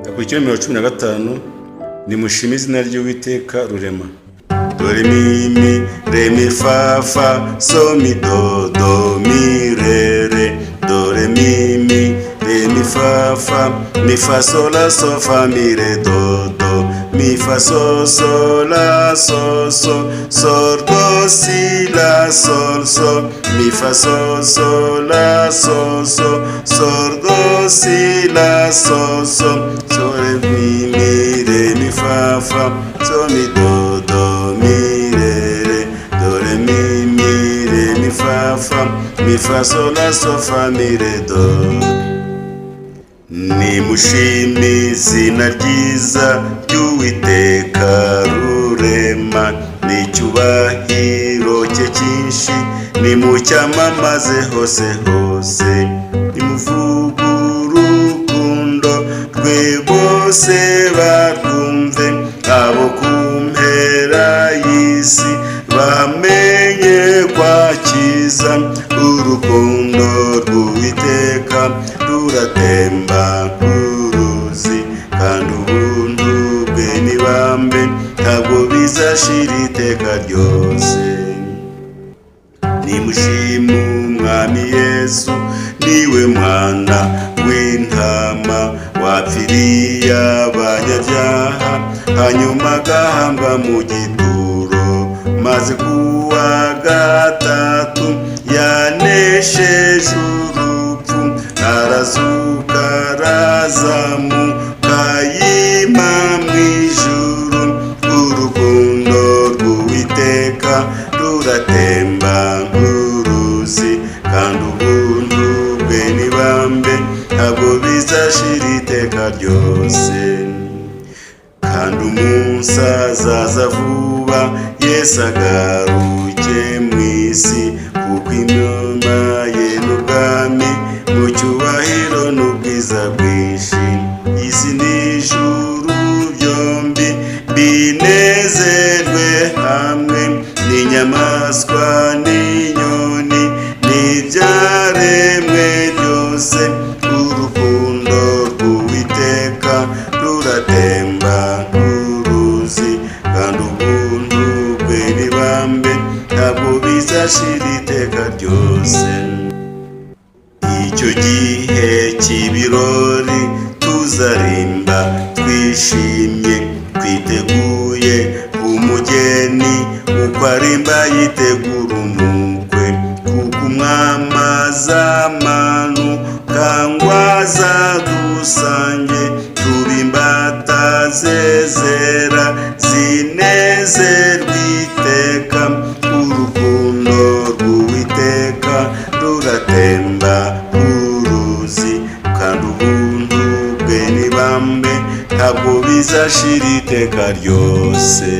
Akurikiyeho nimero 15 nimushime izina ry'Uwiteka Rurema. Dore mi re mi fa fa so mi do mi re. Dore mi re mi fa fa mi fa so la so fa mi re do mi fa so la so do si la sol mi fa so la so do si la so re mi re mi fa fa so mi do mi re. Dore mi re mi fa fa mi fa so la so fa mi re do. Nimushime izina ryiza ry'Uwiteka Rurema, n'icyubahiro cye cyinshi nimucyamamaze hose. Nimuvuge urukundo rwe bose barwumve, abo ku mpera y'isi bamenye kwakiza. Urukundo rw'Uwiteka ruratemba kuruzi, kandi ubuntu bwe nibambe ntabwo bizashira iteka ryose. Nimushime Umwami Yesu, niwe mwana w'intama wapfiriye abanyabyaha, hanyuma agahambwa mu gituro, maze kuwa gatatu yanesheje urupfu, arazuka arazamuka yima mw'ijuru. Urukundo rw'Uwiteka ruratemba nk'uruzi, kandi ubuntu bwe nibambe ntabwo bizashira iteka ryose. Kandi umunsi azaza vuba, Yesu agaruke mw'isi, kuko inyuma ye n'ubwami mu cyubahiro n'ubwiza bwinshi. Isi n'ijuru byombi binezerwe hamwe, n'inyamaswa n'inyoni n'ibyaremwe byose. Urukundo rw'Uwiteka ruratemba nk'uruzi, kandi ubuntu bwe nibambe ntabwo bizashira iteka ryose. Icyo gihe cy'ibirori tuzarimba twishimye, twiteguye umugeni uko arimba yitegura umukwe, kuko umwami azamanuka ngo azadusange, tubimbata zezera zinezerwa iteka. Urukundo rw'Uwiteka ruratemba kuruzi, kandi ubuntu bwe nibambe ntabwo bizashira iteka ryose.